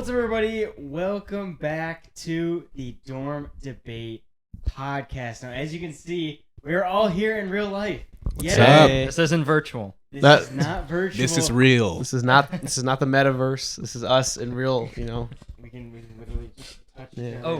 What's up, everybody? Welcome back to the Dorm Debate Podcast. Now, as you can see, we're all here in real life. What's up? This isn't virtual. This is not virtual. This is real. This is not the metaverse. This is us in real. We can literally just touch each other. Oh,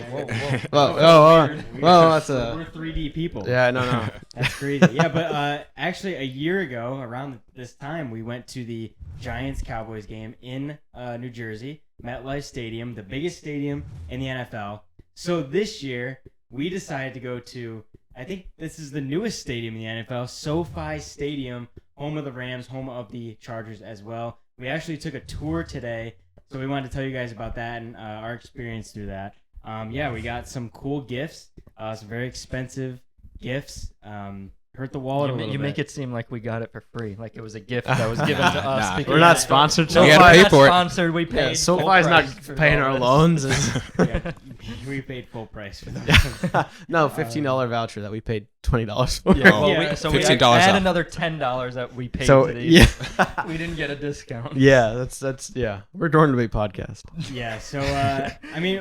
whoa. Well, that's We're 3D people. Yeah, no. That's crazy. Yeah, but actually, a year ago, around this time, we went to the Giants-Cowboys game in New Jersey, MetLife Stadium, the biggest stadium in the NFL. So this year, we decided to go to, I think this is the newest stadium in the NFL, SoFi Stadium, home of the Rams, home of the Chargers as well. We actually took a tour today, so we wanted to tell you guys about that and our experience through that. We got some cool gifts, some very expensive gifts. Hurt the wallet a little bit. You make it seem like we got it for free, like it was a gift that was given to us. We're not sponsored. No, We we're gotta pay not for it. sponsored. We paid. Yeah, SoFi's not paying our loans. Yeah, we paid full price for that. No, $15 voucher that we paid $20 for. Yeah, Oh, Yeah. so we $15 add off. another $10 that we paid So to these. yeah, We didn't get a discount. yeah, that's yeah. We're Dorm Debate podcast. Yeah, so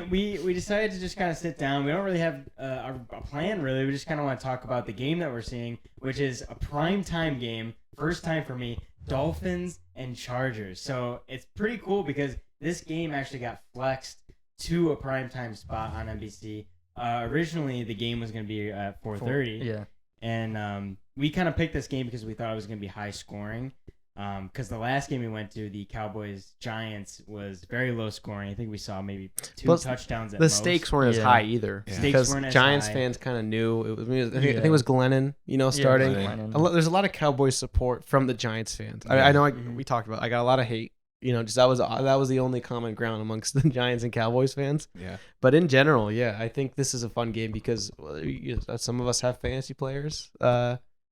we decided to just kind of sit down. We don't really have a plan, really. We just kind of want to talk about the game that we're seeing, which is a primetime game. First time for me, Dolphins and Chargers. So it's pretty cool because this game actually got flexed to a primetime spot on NBC. Originally, the game was going to be at 4:30. Yeah. And we kind of picked this game because we thought it was going to be high scoring. Because the last game we went to, the Cowboys-Giants, was very low scoring. I think we saw maybe two Plus, touchdowns at The most. stakes weren't as Yeah. high either. Yeah. Stakes Because weren't as Giants high. fans kind of knew. I think it was Glennon, starting. Yeah, There's a lot of Cowboys support from the Giants fans. I know we talked about. I got a lot of hate. Just that was the only common ground amongst the Giants and Cowboys fans. Yeah. But in general, yeah, I think this is a fun game because some of us have fantasy players.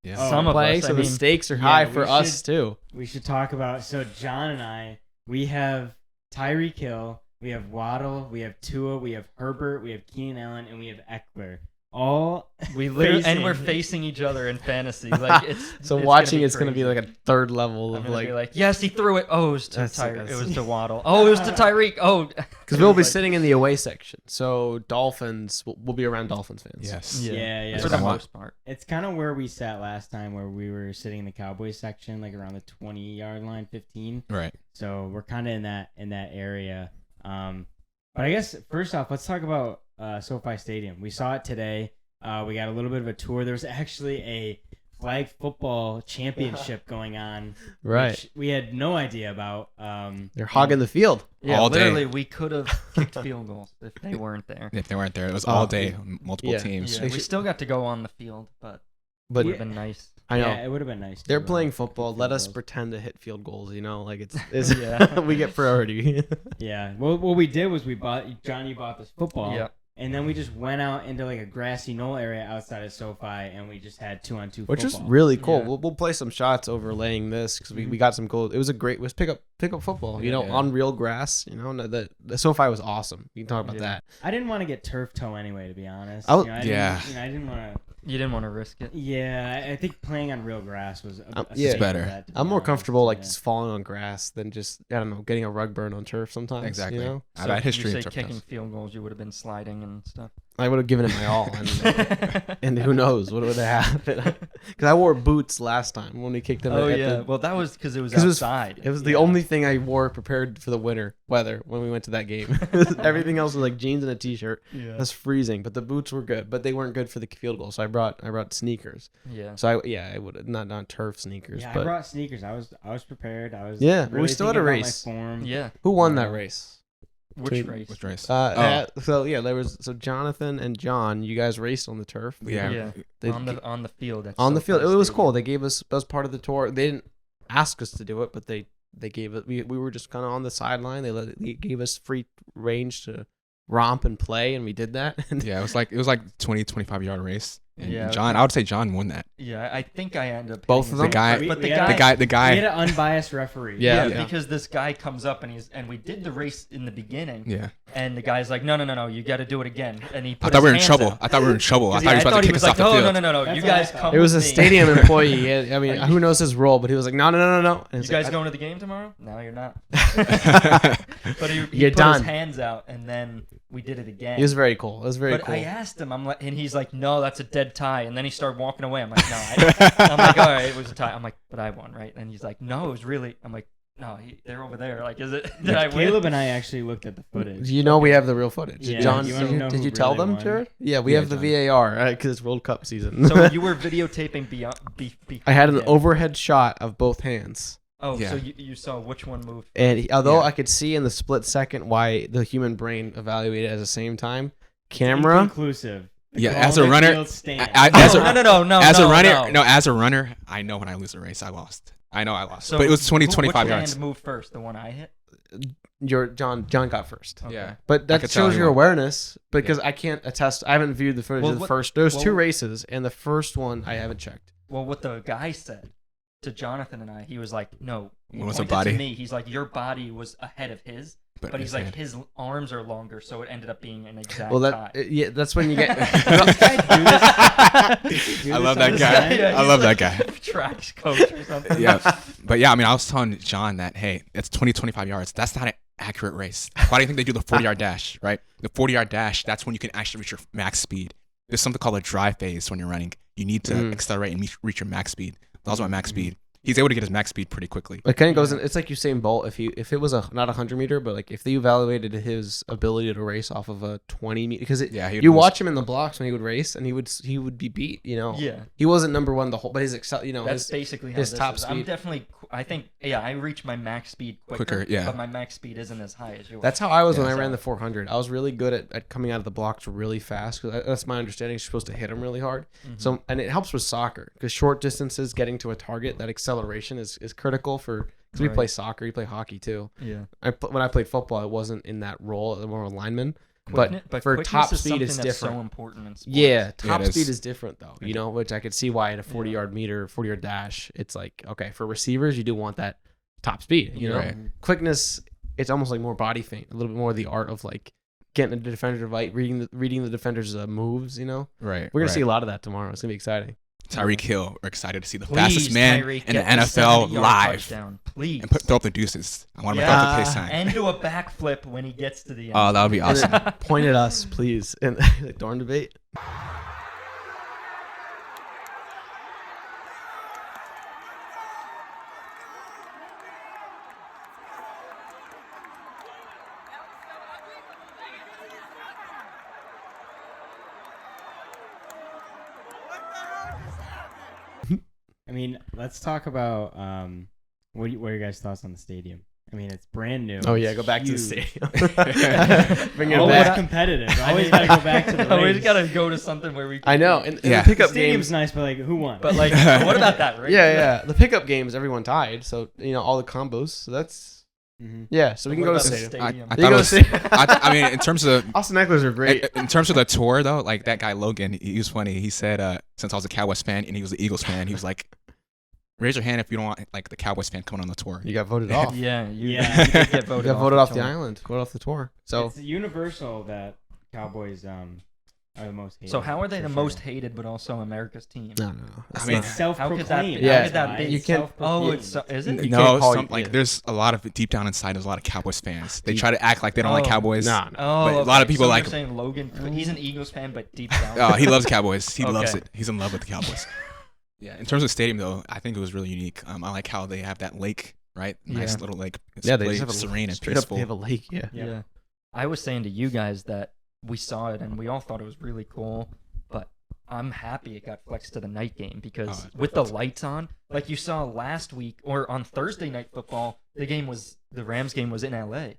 Yeah. Oh, Some of Play, us. so I the mean, stakes are yeah, high we for us should- too. We should talk about. So John and I, we have Tyreek Hill, we have Waddle, we have Tua, we have Herbert, we have Keenan Allen, and we have Eckler. All we literally and we're facing- facing each other in fantasy. Like it's So it's watching gonna it's going to be crazy. like a third level I'm of gonna be like, yes, he threw it. Oh, it was to That's- Tyreek. that's- It was to Waddle. Oh, it was to Tyreek. Oh, because we'll be Like- sitting in the away section. So Dolphins, we'll be around Dolphins fans. Yes. Yeah. For the So- most part. It's kind of where we sat last time, where we were sitting in the Cowboys section, like around the 20-yard line, 15. Right. So we're kind of in that area. But I guess first off, let's talk about SoFi Stadium. We saw it today. We got a little bit of a tour. There was actually a flag football championship going on, Right. which we had no idea about. They're hogging the field. Yeah, All day. literally, we could have kicked field goals if they weren't there. If they weren't there, it was all day, multiple yeah. teams. Yeah, They we should- still got to go on the field, but But it would have been nice. I know. Yeah, it would have been nice. They're to, playing kick football. field Let us goals. pretend to hit field goals. Like it's Yeah. we get priority. Yeah. Well, what we did was Johnny bought this football. Yeah. And then we just went out into like a grassy knoll area outside of SoFi, and we just had 2-on-2 Which is football. really cool. Yeah. We'll play some shots overlaying this because we got some goals. It was a great. It was pick up football. Yeah. On real grass. The SoFi was awesome. You can talk about Yeah. that. I didn't want to get turf toe anyway, to be honest. Oh, I yeah. I didn't want to. You didn't want to risk it. Yeah, I think playing on real grass was a Yeah. safe better. bet, to be I'm more honest. comfortable like Yeah. just falling on grass than just getting a rug burn on turf sometimes. Exactly. I've I've So had if history you in say turf kicking toes. field goals, you would have been sliding and stuff. I would have given it my all, and who knows what would have happened? Because I wore boots last time when we kicked them. Oh at yeah, the, well that was because it was 'Cause it was- outside. It was the Yeah. only thing I wore prepared for the winter weather when we went to that game. Everything else was like jeans and a t-shirt. Yeah. It was freezing, but the boots were good. But they weren't good for the field goal, so I brought sneakers. Yeah. So I would not turf sneakers. Yeah, I but brought sneakers. I was prepared. I was Yeah, but we really still had thinking a about my race. form. Yeah. who won that race? Which Between- race? Which race? So there was Jonathan and John. You guys raced on the turf. Yeah. They- on the field. at on the SoFi field. It was Stadium. cool. They gave us as part of the tour. They didn't ask us to do it, but they gave it. We were just kind of on the sideline. They gave us free range to romp and play, and we did that. And Yeah, it was like 20, 25 yard race. And Yeah. John, I would say John won that. Yeah, I think I end up Both hitting of his- them? The guy, But We the had- guy, the We had guy. an unbiased referee. yeah, Yeah. because this guy comes up and we did the race in the beginning, Yeah. and the guy's like, no, you got to do it again, and he I put thought we were in his trouble. hands out. I thought we were in trouble. I 'Cause, thought he was about to kick us off the oh, field. no, That's you what guys I thought. come It was a with me. stadium employee. I mean, who knows his role? But he was like, no. And You it's guys like, going to the game tomorrow? No, you're not. Yeah. But he You're put done. his hands out, and then we did it again. He was very cool. It was very But cool. I asked him, I'm like, and he's like, no, that's a dead tie. And then he started walking away. I'm like, no. I'm like, all right, it was a tie. I'm like, but I won, right? And he's like, no, it was really. I'm like, no, they're over there. Like, is it? Did I win? Caleb and I actually looked at the footage. You know we have the real footage. Yeah, John, you wanna know did who you tell really them, won? Jared? Yeah, we Yeah, have the John. VAR because it's World Cup season. So you were videotaping beyond. I had an yeah. overhead shot of both hands. Oh, Yeah. so you saw which one moved? And although Yeah. I could see in the split second why the human brain evaluated at the same time, camera. Inconclusive. The Yeah, call as a on the runner- field stands. as a- No. as a no, runner, no. as a runner, I know when I lose a race, I lost. I know I lost. So but it was 20, which 25 hand yards. moved first? The one I hit. John got first. Okay. Yeah. But that could tell shows he your won. awareness because I can't attest. I haven't viewed the footage Well, of the what- first. There's two well- races, and the first one I haven't checked. Well, what the guy said to Jonathan and I, he was like, no. He What was the pointed body? To me, he's like, your body was ahead of his, but he's like, hand. his arms are longer, so it ended up being an exact Well, tie. yeah, that's when you get. I love that guy. Yeah, I he's love like that guy. a track coach or something. Yeah. But yeah, I mean, I was telling John that, hey, it's 20, 25 yards. That's not an accurate race. Why do you think they do the 40-yard dash, right? The 40-yard dash, that's when you can actually reach your max speed. There's something called a dry phase when you're running. You need to accelerate and reach your max speed. That was my max speed. He's able to get his max speed pretty quickly. It kind of goes in. It's like Usain Bolt. If it was not a 100-meter, but like if they evaluated his ability to race off of a 20-meter, because Yeah, he would you lose. watch him in the blocks when he would race, and he would be beat. You know, Yeah. he wasn't number one the whole, but his That's basically how his this top is. I'm speed. definitely, I think, yeah, I reach my max speed quicker, yeah. but my max speed isn't as high as yours. That's how I was when Yeah. I ran the 400. I was really good at coming out of the blocks really fast because that's my understanding. You're supposed to hit them really hard. So and it helps with soccer because short distances, getting to a target, that acceleration is critical for because we Right. play soccer, you play hockey too. Yeah. When I played football, I wasn't in that role, more of a lineman. But for quickness top is speed, it's something that's different. so important in sports. Yeah, top it is. speed is different though. You know, which I could see why in a 40-yard meter, 40-yard dash, it's like okay for receivers, you do want that top speed. You know, Right. quickness, it's almost like more body feint, a little bit more of the art of like getting the defender right, reading the defender's moves. You know, Right. we're gonna see a lot of that tomorrow. It's gonna be exciting. Tyreek Hill. We're excited to see the Please, fastest man Tyreek, in the get the NFL 70-yard live. touchdown, please. And throw up the deuces. I want him to throw up the pace sign. and do a backflip when he gets to the end. Oh, that would be And awesome. then point at us, please, and like darn debate. I mean, let's talk about what are your guys' thoughts on the stadium? I mean, it's brand new. Oh yeah, It's go back huge. to the stadium. Bring it Always back. competitive. Always gotta go back to the Always race. gotta go to something where we. I know, and Yeah. the pickup The stadium's games. nice, but like, who won? But like, what about that race? Yeah, the pickup games, everyone tied, so you know all the combos. So that's Mhm. yeah. So we can What go to about the the stadium. stadium? I You thought go it to was, the stadium. I mean, in terms of Austin Eckler's are great. in terms of the tour though, like that guy Logan, he was funny. He said, since I was a Cowboys fan and he was an Eagles fan, he was like, raise your hand if you don't want like the Cowboys fan coming on the tour. You got voted off. Yeah, you, Yeah. you did get You voted got voted off the tour. island. Voted off the tour. So it's universal that Cowboys are the most hated. So how are they for the sure. most hated, but also America's team? no. I mean, It's self-proclaimed. How could that Yeah. be? How could that be? You can't- Oh, it's is it? You no, can't call some, it- like yeah. there's a lot of deep down inside. There's a lot of Cowboys fans. They Deep- try to act like they don't like Oh. Cowboys. Nah. Oh, But a lot of okay. people So like you're him. saying Logan. He's an Eagles fan, but deep down. Oh, he loves Cowboys. He loves Okay. it. He's in love with the Cowboys. Yeah. In terms of stadium though, I think it was really unique. I like how they have that lake, right? Nice Yeah. little lake. It's Yeah, they really just have a serene and straight up. peaceful. They have a lake. Yeah. Yeah. Yeah. I was saying to you guys that we saw it and we all thought it was really cool, but I'm happy it got flexed to the night game because with the lights on, like you saw last week or on Thursday Night Football, the Rams game was in LA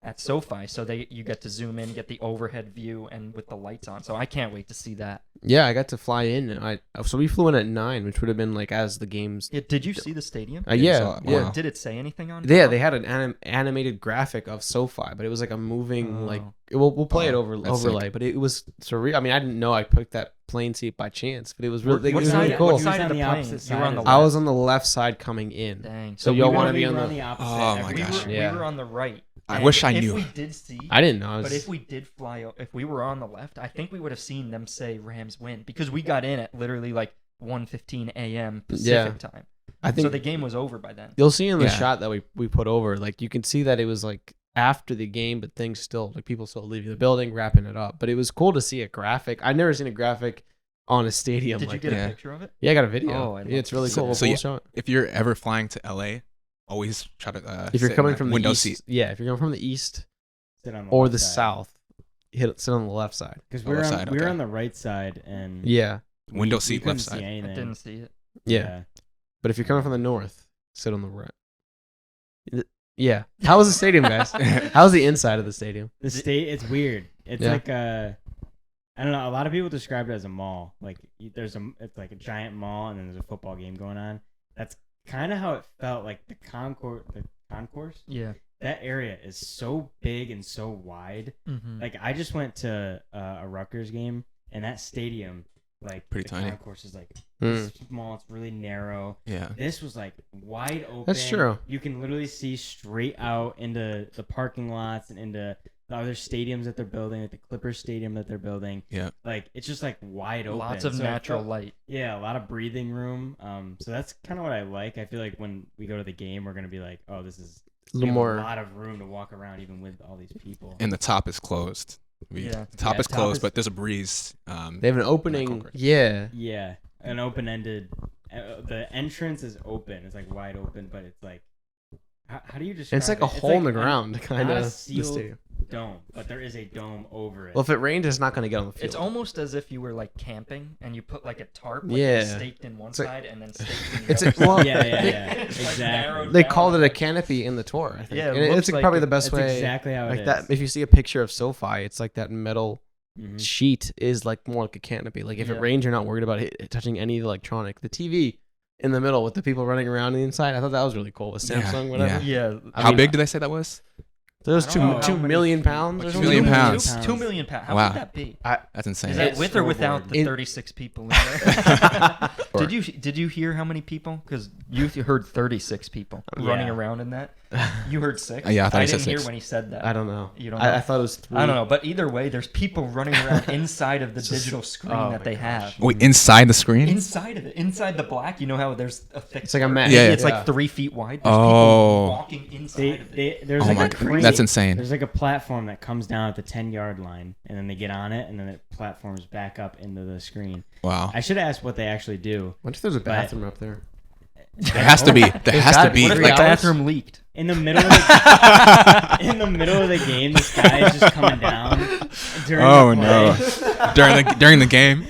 at SoFi, so you get to zoom in, get the overhead view, and with the lights on. So I can't wait to see that. Yeah, I got to fly in. And so we flew in at 9, which would have been like as the games. Yeah, did you see the stadium? Yeah, saw it. yeah. Wow. Did it say anything on it? Yeah, they had an animated graphic of SoFi, but it was like a moving Oh. like we'll play it Oh, over that's overlay, sick. but it was surreal. I mean, I didn't know I picked that plane seat by chance, but it was really, What it was side- really what cool. side of the You were on the plane? opposite You were on side the of left. I was on the left side coming in. Dang. So y'all want to we be were on the? opposite. Oh my every gosh. time. Yeah. We were on the right. I And wish I if knew. we did see, I didn't know. but if we did if we were on the left, I think we would have seen them say Rams win because we got in at literally like 1:15 a.m. Pacific time. I think So the game was over by then. you'll see in the Yeah. shot that we put over, like you can see that it was like after the game, but things still like people still leaving the building, wrapping it up. But it was cool to see a graphic. I've never seen a graphic on a stadium. Did you like get that. a Yeah. picture of it? Yeah, I got a video. Oh, I Yeah, it's really love cool. to see Cool it. shot. If you're ever flying to LA, always try to If you're sit in coming that from the window east, seat. yeah, if you're coming from the east Sit on or left the side. south, sit on the left side. Because Oh, we were left on, side, we were okay. on the right side and Yeah, Window we seat, couldn't left see side. I anything. didn't see it. yeah. But if you're coming from the north, sit on the right. Yeah. How was the stadium, guys? How was the inside of the stadium? The state, it's weird. It's Yeah. like I don't know. A lot of people describe it as a mall. Like it's like a giant mall, and then there's a football game going on. That's kind of how it felt. Like the concourse. Yeah. That area is so big and so wide. Mm-hmm. Like I just went to a Rutgers game, and that stadium, like Pretty the tiny. concourse is like Mm. small. It's really narrow. Yeah. This was like wide open. That's true. You can literally see straight out into the parking lots and into the other stadiums that they're building, like the Clippers stadium that they're building. Yeah. Like it's just like wide open. Lots of So it natural felt- light. Yeah, a lot of breathing room. So that's kind of what I like. I feel like when we go to the game, we're gonna be like, oh, this is A we little have more. a lot of room to walk around, even with all these people. And the top is closed. Yeah. The top Yeah, is top closed, is- but there's a breeze. They have an opening. concourse. Yeah. Yeah, an open-ended. The entrance is open. It's like wide open, but it's like, how do you describe? It's like it? a hole in the an- ground, kind not a of. The sealed stadium. dome, but there is a dome over it. Well, if it rains, it's not going to get on the field. It's almost as if you were like camping and you put like a tarp like, Yeah. staked in one It's like- side and then staked in the It's other a- well, side. yeah, It's, like, exactly. narrowed They down. called it a canopy in the tour, I think. Yeah, it And looks it's like probably it. the best That's way. exactly how Like it that. is. If you see a picture of SoFi, it's like that metal Mhm. sheet is like more like a canopy. Like if Yeah. it rains, you're not worried about it touching any of the electronic. The TV in the middle with the people running around on the inside. I thought that was really cool with Yeah, Samsung, whatever. Yeah. I How mean, big did they say that was? So it was I don't know two how many million feet. pounds or Like something. 2 million pounds. 2 million pounds. How Wow. would that be? That's insane. Is that It's with or without the In- 36 people in there? Did you hear how many people? Because you heard 36 people running Yeah. around in that. You heard 6. Yeah, I thought he didn't said hear 6. when he said that. I don't know. You don't I know? thought it was 3. I don't know, but either way, there's people running around inside of the It's just- digital screen oh that my they gosh. have. Wait, inside the screen? Inside of it, inside the black, you know how there's a thick. It's like a curtain? mat. Yeah, It's yeah. like 3 feet wide. There's Oh. people walking inside of it. There's Oh like my a god, crane. that's insane. There's like a platform that comes down at the 10-yard line, and then they get on it, and then it platforms back up into the screen. Wow. I should ask what they actually do. Wonder if there's a bathroom up there. There has to be. There There's has gotta to be. be. What if Three the Like, hours? bathroom leaked? In the middle of the in the middle of the game, this guy is just coming down during oh the no. play. during the game,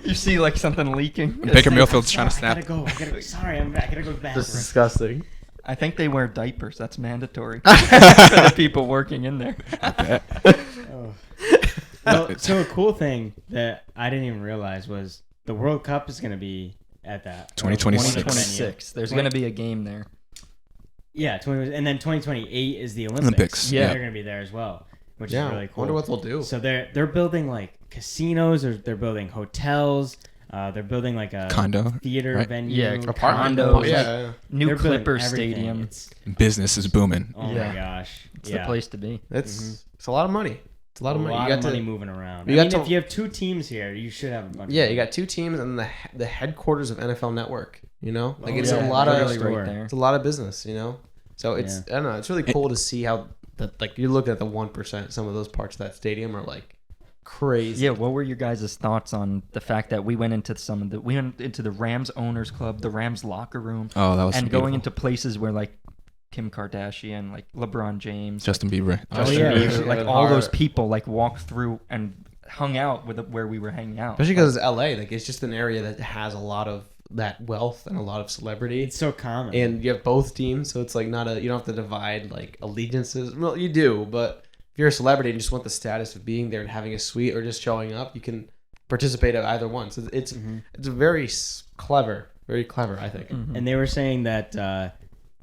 You see like something leaking. Baker Mayfield's trying to I gotta snap. go. Sorry, I gotta go to the That's bathroom. disgusting. I think they wear diapers. That's mandatory for the people working in there. Oh. Well, so a cool thing that I didn't even realize was the World Cup is gonna be at that 2026. 2026. There's going to be a game there. Yeah, 20, and then 2028 is the Olympics. Olympics, yeah. They're gonna be there as well, which Yeah. is really cool. Wonder what they'll do. So they're building like casinos, or they're building hotels. They're building like a Condo, theater right? venue. Yeah, Apartment. condos, Oh, like- yeah. New They're building Clipper everything. Stadium. It's, Business is booming. oh Yeah. my gosh, It's yeah. the place to be. It's a lot of money. It's a lot of money. A lot You of got money to, moving around. you I got mean, to- if you have 2 teams here, you should have a bunch. yeah, of you got 2 teams and the headquarters of NFL Network. You know, like Oh, it's yeah, a lot literally of right there. it's a lot of business. You know, so it's I don't know. It's really cool to see how like you're looking at the 1%. Some of those parts of that stadium are like crazy. Yeah, what were your guys' thoughts on the fact that we went into the Rams owners club, the Rams locker room, Oh, that was and beautiful. going into places where like Kim Kardashian, like LeBron James, Justin Bieber. Oh, Justin yeah. Bieber, like Kevin all those Hart. people like walked through and hung out with where we were hanging out. Especially because it's LA. Like it's just an area that has a lot of that wealth and a lot of celebrity. It's so common. And you have both teams, so it's like not a you don't have to divide like allegiances. Well, you do, but if you're a celebrity and just want the status of being there and having a suite or just showing up, you can participate at either one. So it's very clever, I think. Mhm. And they were saying that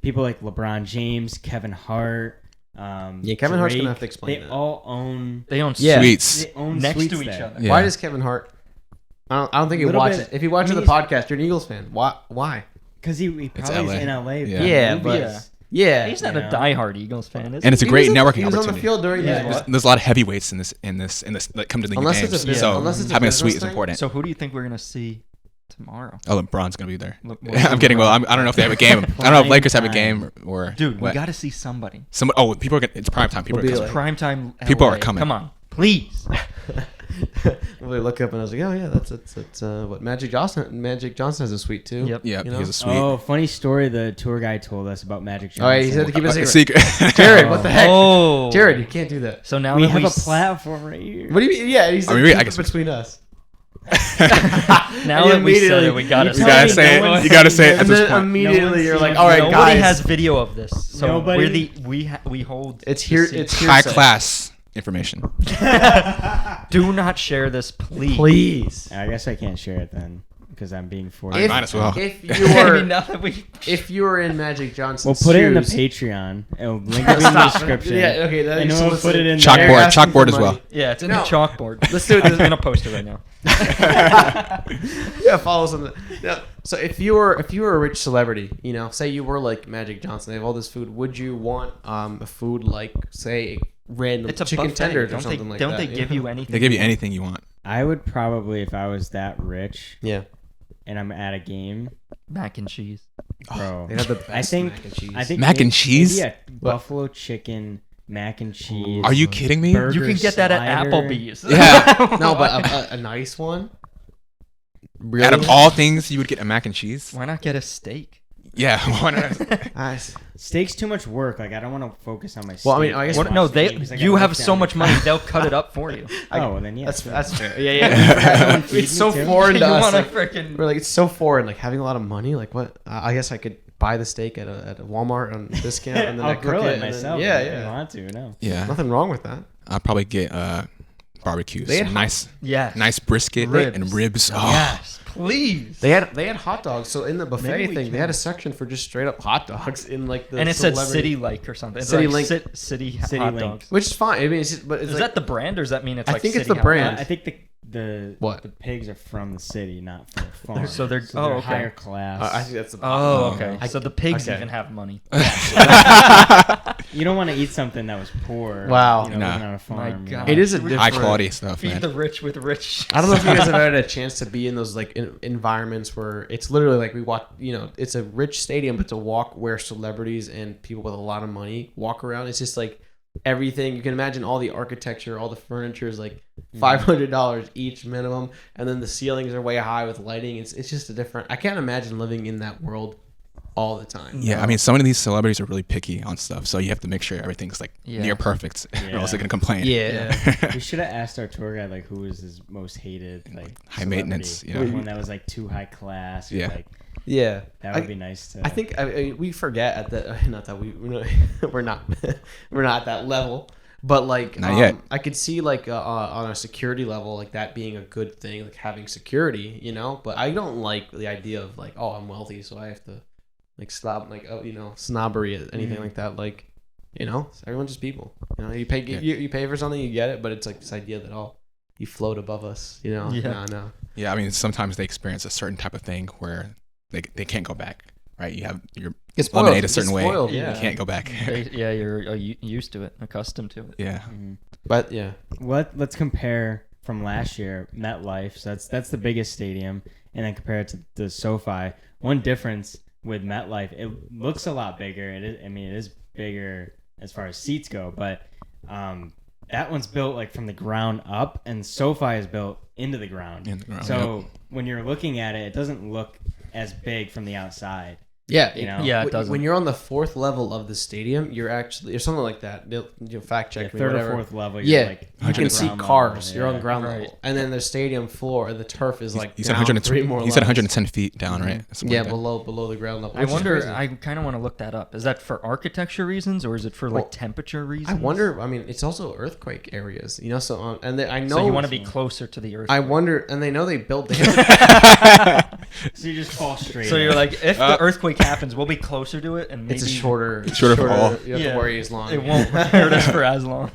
people like LeBron James, Kevin Hart, Yeah, Kevin Hart's gonna have to explain They that. all own. They own Yeah. Sweets. They own next suites to each there. other. Yeah. Why does Kevin Hart? I don't think he Little watches. bit- If he watches I the mean, podcast, you're an Eagles fan. Why? Because he probably LA. is in LA. Yeah. Yeah, but- movies. Yeah, He's not You a know? diehard Eagles fan, is And it's a He great was networking He was on the opportunity. field during Yeah. his. There's a lot of heavyweights in this that come to the Unless games. it's a bus- so unless it's a having a business suite is thing. important. So who do you think we're gonna see tomorrow? Oh, LeBron's gonna be there. Le- I'm kidding. Well, I don't know if they have a game. I don't know if Lakers have a game or Dude, we what. got to see somebody. People are gonna. It's prime time. People We'll are be coming. like- Primetime. People LA. are coming. Come on, please. Really look up and I was like, oh yeah, that's what Magic Johnson has a suite too. Yep. Yeah, You know? he has a suite. Oh, funny story the tour guide told us about Magic Johnson. Oh, yeah, he said to keep it A secret. secret. Jared, what the heck? Oh, Jared, you can't do that. So now we that have we a platform right here. What do you mean? Yeah, he said I mean, I keep guess- it between us. now You that we said immediately- it, we got you to. tell You gotta me say no it. one's You gotta say it seen at And this then point. immediately you're like, seen all right, Nobody guys. has video of this, so Nobody- we hold. It's the here. secret. It's High hearsay. class information. Do not share this, please. Please. I guess I can't share it then because I'm being forced. If- might as well. If I you mean, were now that we. if you were in Magic Johnson's We'll put it in the shoes- Patreon. It'll link it in the Stop. description. Yeah, okay. That And is we'll solicit- put it in Chalkboard. there. They're asking Chalkboard for as well. money. Yeah, it's in No. the chalkboard. Let's do it. I'm gonna post it right now. Yeah, follow us on the. No, so if you were a rich celebrity, say you were like Magic Johnson, they have all this food. Would you want a food like say random It's a chicken buffet. tenders or Don't something they, like don't that? they give you anything? They give you anything you want. I would probably, if I was that rich Yeah. and I'm at a game, mac and cheese? bro. They have the best I think mac and cheese. I think Mac and maybe cheese? a buffalo chicken, mac and cheese. Are you kidding me? burger You can get that at slider. Applebee's. Yeah. No, but a nice one. Really? Out of all things, you would get a mac and cheese. Why not get a steak? Yeah. Why not? Nice. Steak's too much work. Like I don't want to focus on my steak. Well, I mean, I guess- What, no, they. Because I gotta You look have down so the much money, they'll cut it up for you. Oh, well, then yeah. That's sure. fair. Yeah. Feed me It's so too. foreign you to us. want to Like, freaking? we're like, it's so foreign. Like having a lot of money. Like what? I guess I could buy the steak at a Walmart on discount and then I I'll cook grill it it and then- myself. yeah, if I yeah. want to? No. Yeah. Nothing wrong with that. I'll probably get barbecues. They had Nice brisket Ribs. and ribs. Oh. Yes, please. They had hot dogs. So in the buffet Maybe we thing, can. they had a section for just straight up hot dogs in like the And it said celebrity- City Like or something. It's City like Link. City City hot Link. dogs. which is fine. I mean, it's just, but it's Is like, that the brand or does that mean it's I like think it's City the hot brand. dogs? I think the What? the pigs are from the city, not from the farm. So they're- oh, okay. higher class. I think that's the. Oh, okay. I- So the pigs okay. even have money. You don't want to eat something that was poor. Wow. You know, Nah. living on a farm. My you know? God. It is a High different, High quality stuff, Feed man. the rich with rich. I don't know if you guys have had a chance to be in those like environments where it's literally like we walk. It's a rich stadium, but to walk where celebrities and people with a lot of money walk around. It's just like everything you can imagine. All the architecture, all the furniture is like $500 each minimum, and then the ceilings are way high with lighting. It's just a different. I can't imagine living in that world all the time. Yeah, I mean, some of these celebrities are really picky on stuff, so you have to make sure everything's like Yeah. near perfect, or else Yeah. they're gonna complain. We should have asked our tour guide like who was his most hated like High maintenance, celebrity. you know? One that was like too high class. Or, Yeah. like Yeah, that would be nice to. I think we forget at that. Not that we're not we're not at that level, but like Not yet. I could see like on a security level like that being a good thing, like having security, But I don't like the idea of like, oh, I'm wealthy, so I have to like stop like snobbery or anything like that. Like everyone's just people. You pay you pay for something, you get it, but it's like this idea that you float above us. Yeah. No. Yeah, I mean, sometimes they experience a certain type of thing where they can't go back, right? You're Get spoiled. eliminated a Get certain way. spoiled, yeah. You can't go back. Yeah, you're used to it, accustomed to it. Yeah. Mhm. But yeah, Let's compare from last year MetLife. So that's the biggest stadium, and then compare it to the SoFi. One difference with MetLife, it looks a lot bigger. It is bigger as far as seats go, but that one's built like from the ground up, and SoFi is built into the ground. In the ground, So when you're looking at it, it doesn't look as big from the outside. yeah, You know? Yeah, it doesn't. When you're on the fourth level of the stadium, you're actually or something like that. You'll fact check Like me, third whatever. or fourth level. Yeah, You're like you can on see ground cars. level, You're on yeah. ground Right. level, and then the stadium floor, the turf is like You said down 120. 3 more You said levels. 110 feet down, right? Something Yeah, like that. below the ground level. I which is wonder. crazy. I kind of want to look that up. Is that for architecture reasons or is it for like Well, temperature reasons? I wonder. I mean, it's also earthquake areas, So and I know. So you want to be closer to the earth. I wonder, and they know they built. So you just fall straight. So you're in. like, if the earthquake week happens, we'll be closer to it, and maybe It's a shorter fall. You have to worry as long. It won't hurt us for as long.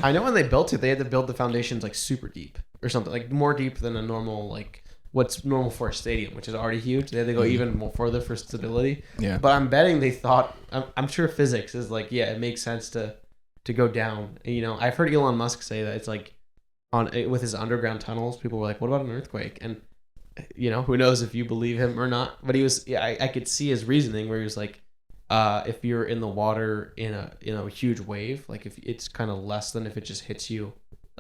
I know when they built it, they had to build the foundations like super deep or something, like more deep than a normal, like what's normal for a stadium, which is already huge. They had to go even more further for stability. Yeah. But I'm betting they thought, I'm sure physics is like, yeah, it makes sense to go down. You know, I've heard Elon Musk say that it's like with his underground tunnels, people were like, what about an earthquake? And you know, who knows if you believe him or not? But he was, I could see his reasoning where he was like, if you're in the water in a huge wave, like if it's kind of less than if it just hits you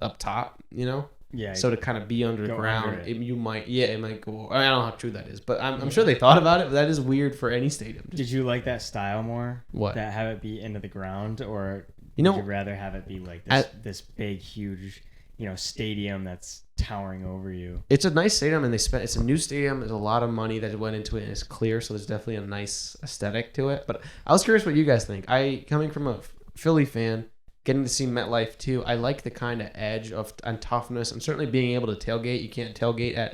up top, you know. Yeah. So to kind of be underground, under it. you might, it might go. I don't know how true that is, but I'm sure they thought about it. But that is weird for any stadium. Did you like that style more? What? That have it be into the ground, or You know- would you rather have it be like this big, huge, stadium that's towering over you? It's a nice stadium, and it's a new stadium. There's a lot of money that went into it, and it's clear, so there's definitely a nice aesthetic to it. But I was curious what you guys think. Coming from a Philly fan, getting to see MetLife too, I like the kind of edge and toughness, and certainly being able to tailgate. You can't tailgate at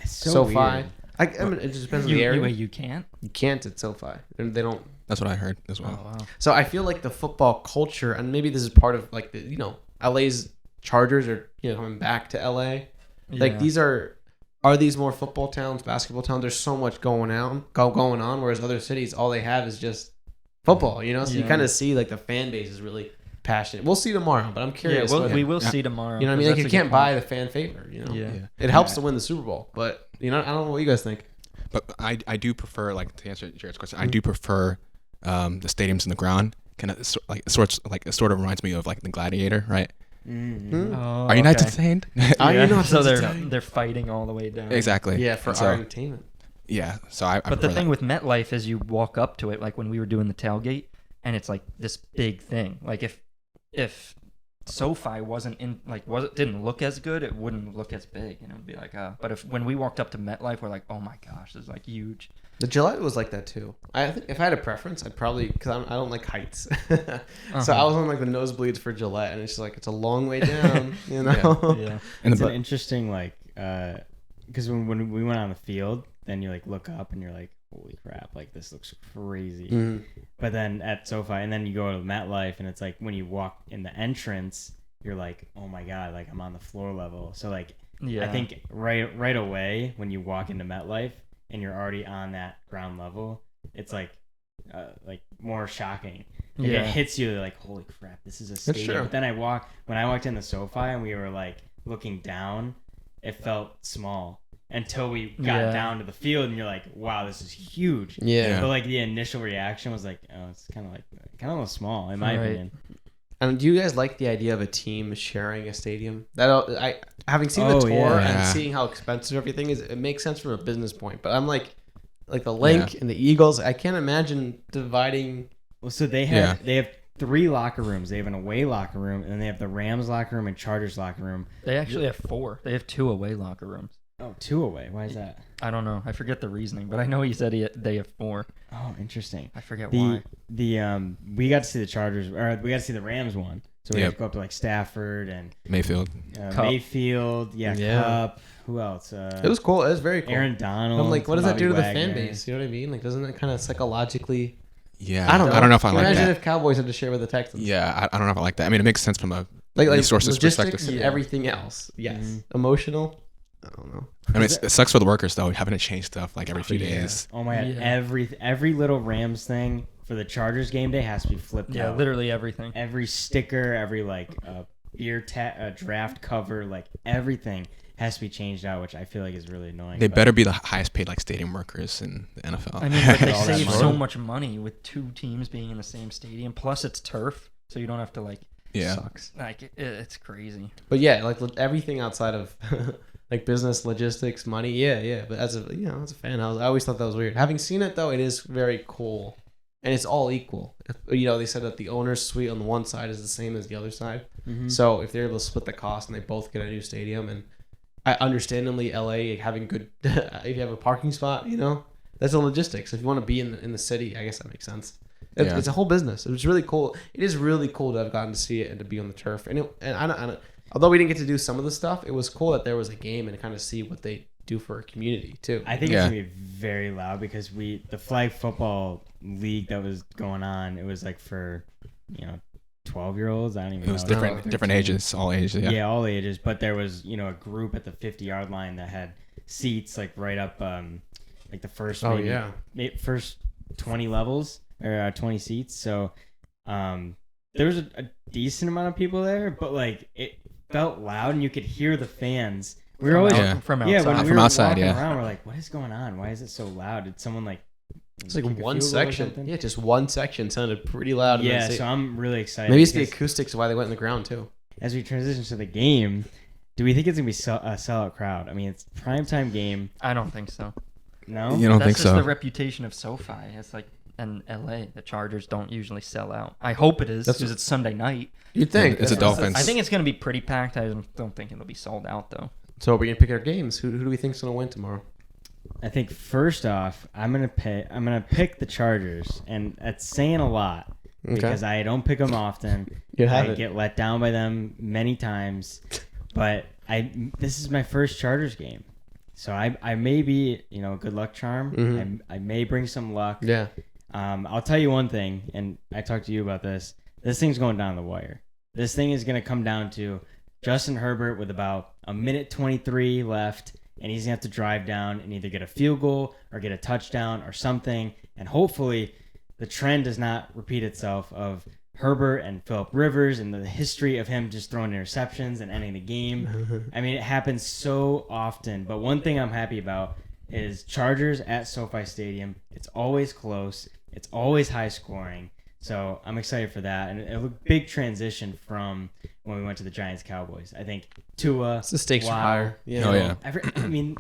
It's so SoFi. weird. I mean, it just depends on the area. Wait, you can't? You can't at SoFi, and they don't. That's what I heard as Oh well. wow. So I feel like the football culture, and maybe this is part of like the LA's Chargers are coming back to LA. Like Yeah. these are these more football towns, basketball towns? There's so much going on, whereas other cities, all they have is just football. So you Yeah. kind of see like the fan base is really passionate. We'll see tomorrow, but I'm Yeah, curious. we will see tomorrow. You know what I mean? 'cause Like you that's a can't good buy point. the fan favor. Yeah. It helps to win the Super Bowl, but I don't know what you guys think. But I do prefer, like, to answer Jared's question, I do prefer the stadiums in the ground. Kind of it sort of reminds me of like the Gladiator, right? Mm-hmm. Oh, Are United okay. detained? So they're fighting all the way down. Exactly. Yeah, for And so, our entertainment. Yeah. So I But the prefer thing that. with MetLife is you walk up to it, like when we were doing the tailgate, and it's like this big thing. Like if SoFi didn't look as good, it wouldn't look as big, and it would be like, But when we walked up to MetLife, we're like, oh my gosh, this is like huge. The Gillette was like that too. I think if I had a preference, I'd probably, because I don't like heights, so I was on like the nosebleeds for Gillette, and it's just like it's a long way down, Yeah. And It's the, an interesting because when we went on the field, then you like look up and you're like, holy crap, like this looks crazy. Mhm. But then at SoFi, and then you go to MetLife, and it's like when you walk in the entrance, you're like, oh my god, like I'm on the floor level. So like, Yeah. I think right away when you walk into MetLife and you're already on that ground level, it's like more shocking. Like, Yeah. it hits you like, holy crap, this is a stadium. true. But then when I walked in the SoFi and we were like looking down, it felt small until we got Yeah. down to the field, and you're like, wow, this is huge. Yeah. But like the initial reaction was like, oh, it's kind of a little small in my Right. opinion. And do you guys like the idea of a team sharing a stadium? Having seen the tour yeah. and seeing how expensive everything is, it makes sense from a business point. But I'm like the Link and the Eagles, I can't imagine dividing. Well, so they have 3 locker rooms. They have an away locker room, and then they have the Rams locker room and Chargers locker room. They actually have 4. They have 2 away locker rooms. Oh, 2 away. Why is that? I don't know. I forget the reasoning, but I know he said they have 4. Oh, interesting. I forget why. We got to see the Chargers, or we got to see the Rams one. So we had to go up to like Stafford and Mayfield. Cup. Mayfield. Yeah, Yeah. Cup. Who else? It was cool. It was very cool. Aaron Donald. I'm like, what does that Bobby do to the Wagner. fan base? You know what I mean? Like, doesn't it kind of psychologically? Yeah. I don't know. I don't know if I like Imagine that. if Cowboys had to share with the Texans. Yeah. I don't know if I like that. I mean, it makes sense from a like resources logistics perspective. and everything else. Yes. Mhm. Emotional. I don't know. I mean, it sucks for the workers though, having to change stuff like every few Yeah. days. Oh my god! Yeah. Every little Rams thing for the Chargers game day has to be flipped Yeah, out. literally everything. Every sticker, every draft cover, like everything has to be changed out, which I feel like is really annoying. They but- better be the highest paid like stadium workers in the NFL. I mean, but they All that save money. so much money with 2 teams being in the same stadium. Plus, it's turf, so you don't have to yeah. Sucks. it's crazy. But yeah, like everything outside of like business, logistics, money. Yeah. But as a fan, I always thought that was weird. Having seen it though, it is very cool, and it's all equal. They said that the owner's suite on the one side is the same as the other side. Mhm. So if they're able to split the cost and they both get a new stadium, and understandably, LA having good, if you have a parking spot, that's a logistics. If you want to be in the city, I guess that makes sense. It's a whole business. It was really cool. It is really cool to have gotten to see it and to be on the turf. And I don't, although we didn't get to do some of the stuff, it was cool that there was a game and kind of see what they do for our community too. I think it's gonna be very loud because the flag football league that was going on, it was like for 12-year-olds. I don't even know. It was different ages, all ages. Yeah, all ages. But there was a group at the 50-yard line that had seats like right up like the first first 20 levels or 20 seats. So there was a decent amount of people there, but like it felt loud and you could hear the fans. We were always from outside. Yeah, when we from were outside, walking around, we're like, what is going on? Why is it so loud? Did someone like it's like kick a one field goal or section. something? Yeah, just one section sounded pretty loud. Yeah, so I'm really excited. Maybe it's the acoustics of why they went in the ground too. As we transition to the game, do we think it's gonna be a sellout crowd? I mean, it's a primetime game. I don't think so. No, you don't think That's so? just the reputation of SoFi. It's like in LA, the Chargers don't usually sell out. I hope it is because it's Sunday night. You'd think It's a Dolphins. I think it's going to be pretty packed. I don't think it'll be sold out though. So we're gonna pick our games. Who do we think's gonna win tomorrow? I think first off, I'm gonna pick the Chargers, and that's saying a lot because I don't pick them often. I get let down by them many times, but this is my first Chargers game, so I may be a good luck charm. Mm-hmm. I may bring some luck. Yeah. I'll tell you one thing, and I talked to you about this. This thing's going down the wire. This thing is gonna come down to Justin Herbert with about a minute 23 left. And he's going to have to drive down and either get a field goal or get a touchdown or something. And hopefully the trend does not repeat itself of Herbert and Phillip Rivers and the history of him just throwing interceptions and ending the game. I mean, it happens so often. But one thing I'm happy about is Chargers at SoFi Stadium. It's always close. It's always high scoring. So I'm excited for that. And a big transition from when we went to the Giants-Cowboys. I think Tua. The stakes are higher. Yeah. I mean,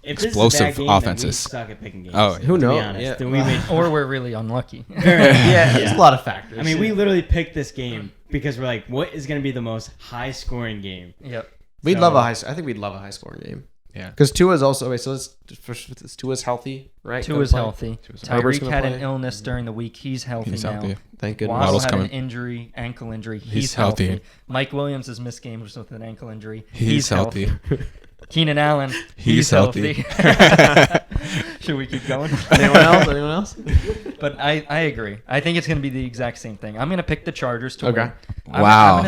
if Explosive this is a bad game, offenses. then we suck at picking games. Oh, who knows? To be honest. Yeah. Then we made, Or we're really unlucky. There's a lot of factors. I mean, we literally picked this game because we're like, what is going to be the most high-scoring game? Yep. We'd love I think we'd love a high-scoring game. Yeah. Because Tua's also Tua's healthy, right? Tua's healthy. Herbert's Tyreek gonna had an play. illness during the week. He's healthy He's now. healthy. Thank goodness. Waddle Waddle's had coming. an injury, ankle injury. He's He's healthy. healthy. Mike Williams has missed games with an ankle injury. He's healthy. Keenan Allen. He's healthy. Should we keep going? Anyone else? But I agree. I think it's going to be the exact same thing. I'm going to pick the Chargers to Okay. win. Wow. I'm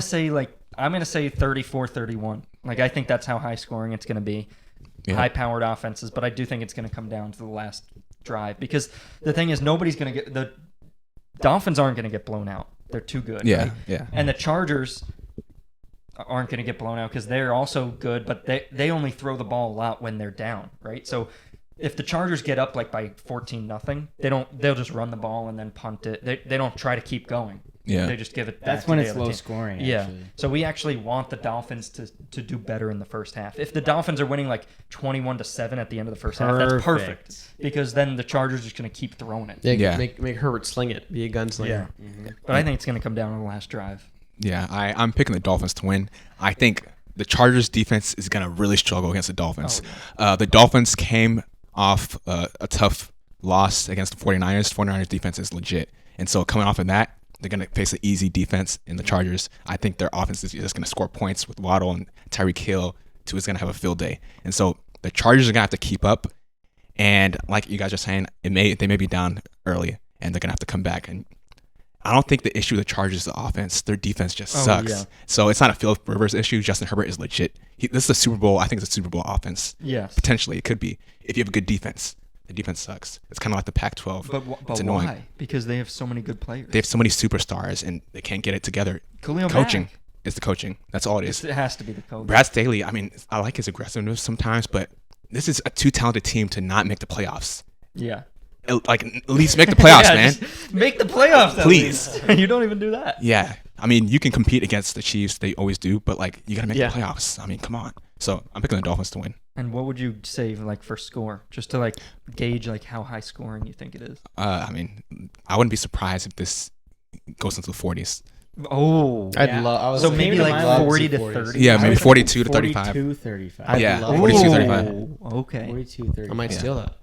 going to say 34-31. Like I think that's how high scoring it's going to be. Yeah. High powered offenses, but I do think it's going to come down to the last drive because the thing is nobody's going to get the Dolphins aren't going to get blown out. They're too good. Yeah. Right? Yeah. And the Chargers aren't going to get blown out because they're also good, but they only throw the ball a lot when they're down, right? So if the Chargers get up like by 14-0, they'll just run the ball and then punt it. They don't try to keep going. Yeah. They just give it back. That's to when the it's other low team. scoring, Yeah. actually. So we actually want the Dolphins to do better in the first half. If the Dolphins are winning like 21-7 at the end of the first half, that's perfect because then the Chargers are just going to keep throwing it. Yeah. Make Herbert sling it. Be a gunslinger. Yeah. But I think it's going to come down to the last drive. Yeah, I'm picking the Dolphins to win. I think the Chargers defense is going to really struggle against the Dolphins. The Dolphins came off a tough loss against the 49ers. 49ers defense is legit. And so coming off of that, they're going to face an easy defense in the Chargers. I think their offense is just going to score points with Waddle and Tyreek Hill. Tua's going to have a field day. And so the Chargers are going to have to keep up. And like you guys are saying, they may be down early, and they're going to have to come back. And I don't think the issue with the Chargers is the offense. Their defense just sucks. Yeah. So it's not a Phillip Rivers issue. Justin Herbert is legit. This is a Super Bowl. I think it's a Super Bowl offense. Yes. Potentially, it could be if you have a good defense. The defense sucks. It's kind of like the Pac-12. But It's annoying. why? Because they have so many good players. They have so many superstars, and they can't get it together. Khalil Coaching Mack. is the coaching. That's all it is. It has to be the coach. Brad Staley, I mean, I like his aggressiveness sometimes, but this is a too talented team to not make the playoffs. Yeah. Like, at least make the playoffs, Yeah, man. just make the playoffs, at Please. least. You don't even do that. Yeah. I mean, you can compete against the Chiefs. They always do, but, like, you got to make Yeah. the playoffs. I mean, come on. So I'm picking the Dolphins to win. And what would you say, like, for score, just to like gauge like how high scoring you think it is? I mean, I wouldn't be surprised if this goes into the 40s. Oh, Yeah. so maybe like 40 to 30. Yeah, I maybe was 42 to thinking 35. 42-35. Yeah, love 42-35. Ooh, okay. 42-35. I might steal that.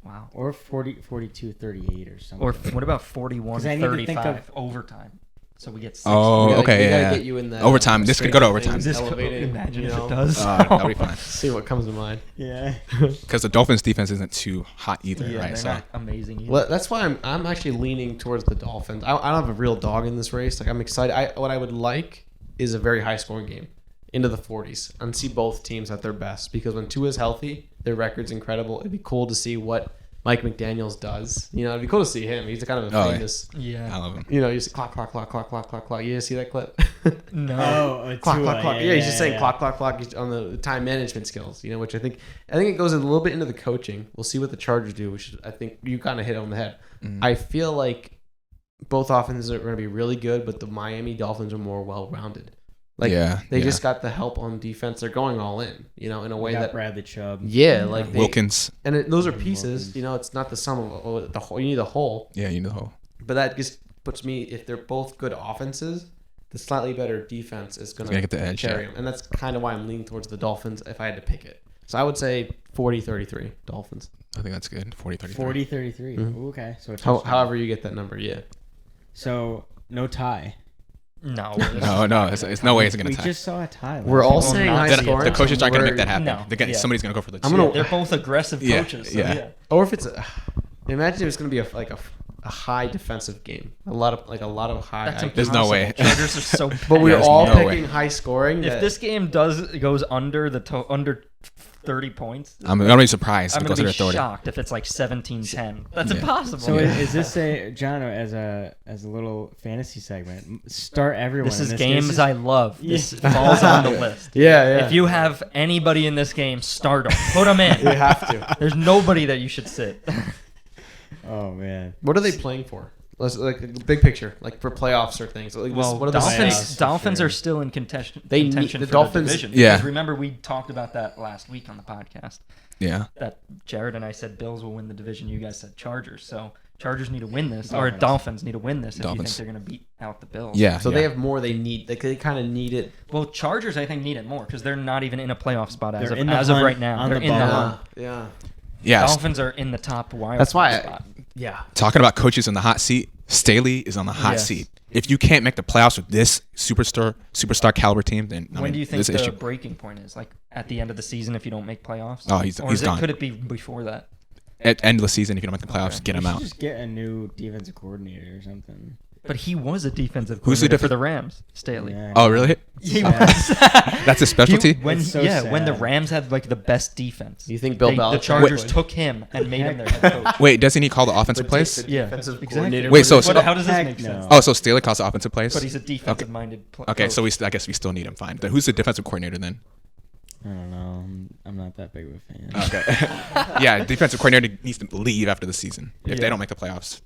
Wow. Or 42-38 or something. Or what about 41 'Cause I need to think 35 of- overtime? So we get 6. Oh, okay, we gotta yeah. get you in that Overtime. This could go to overtime. This could- elevated, imagine you if it know? does. That'll be fine. See what comes to mind. Yeah. Because the Dolphins' defense isn't too hot either, Yeah, right? they're So not amazing either. Well, that's why I'm actually leaning towards the Dolphins. I don't have a real dog in this race. Like I'm excited. What I would like is a very high scoring game into the 40s and see both teams at their best. Because when Tua's healthy, their record's incredible. It'd be cool to see what Mike McDaniels does. You know, it'd be cool to see him. He's kind of a famous. I Yeah. love him. You know, you see clock, clock, clock, clock, clock, clock, clock. You see that clip? No. Clock, Tua, clock, clock. Yeah, he's just saying clock, clock, clock on the time management skills. You know, which I think it goes a little bit into the coaching. We'll see what the Chargers do, which I think you kind of hit on the head. Mm-hmm. I feel like both offenses are going to be really good, but the Miami Dolphins are more well-rounded. Like they just got the help on defense. They're going all in, you know, in a way Got that Bradley Chubb. like Wilkins. and those are Yeah, pieces. Wilkins. You know, it's not the sum of the whole. You need the whole. Yeah, you know. But that just puts me, if they're both good offenses, the slightly better defense is going Gonna to get the edge, carry yeah. them. And that's kind of why I'm leaning towards the Dolphins if I had to pick it. So I would say 40-33 Dolphins. I think that's good. 40-33. 40-33. Mhm. Ooh, okay. So a How, touchdown. however you get that number, yeah. So no tie. No. No, it's no way it's gonna We tie. just saw a tie. We're last all week. saying not high see it. scoring. The coaches aren't gonna make that happen. No. They're Yeah. Somebody's gonna go for the. I'm gonna- They're both aggressive Yeah, coaches. So yeah. Or if it's imagine it was going to be a high defensive game. A lot of high. That's IQ. There's no way. Chargers are so But we're There's all no picking way. high scoring. If that- this game goes under under 30 points, I'm gonna be surprised. I'm if it gonna goes be under 30. shocked if it's like 17-10. That's Yeah. impossible. So Yeah. is this John, as a little fantasy segment? Start everyone. this in is this games This is- I love. Yeah. This falls on the list. yeah. If you have anybody in this game, start them. Put them in. you have to. There's nobody that you should sit. Oh man. What are they playing for? Let's like big picture, like for playoffs or things. Like Well, what are the Dolphins playoffs, for Dolphins sure. are still in contention. They need- contention the for Dolphins- the division. Yeah. Because remember, we talked about that last week on the podcast. Yeah. That Jared and I said Bills will win the division. You guys said Chargers. So Chargers need to win this, or Dolphins. Dolphins need to win this if you think Dolphins. they're going to beat out the Bills. Yeah. So yeah. they have more. They need. They kind of need it. Well, Chargers I think need it more because they're not even in a playoff spot as They're of in the as of hunt right now. on They're the in the bubble. hunt. Yeah. Yeah. Dolphins are in the top wild That's why spot. Yeah. Talking about coaches in the hot seat, Staley is on the hot Yes. seat. If you can't make the playoffs with this superstar caliber team, then When do you think there's an the issue. breaking point is? Like at the end of the season if you don't make playoffs? Oh, he's or he's is gone. Could it be before that? At end of the season, if you don't make the playoffs, Okay. get We him should out. just get a new defensive coordinator or something. But he was a defensive Who's the coordinator for the Rams, Staley. Yeah. Oh, really? He Yeah. was. That's his specialty? When It's so when the sad. Rams had like the best defense. You think Bill the Belichick Chargers would- took him and made him their head coach. Wait, doesn't he call the offensive would plays? take the Yeah, defensive exactly. coordinator Wait, so- position? How does this Heck make sense? no. Oh, so Staley calls the offensive plays? But he's a defensive-minded Okay, so coach. I guess we still need him. Fine. Then who's the defensive coordinator then? I don't know. I'm not that big of a fan. Okay. Yeah, defensive coordinator needs to leave after the season if Yeah. they don't make the playoffs.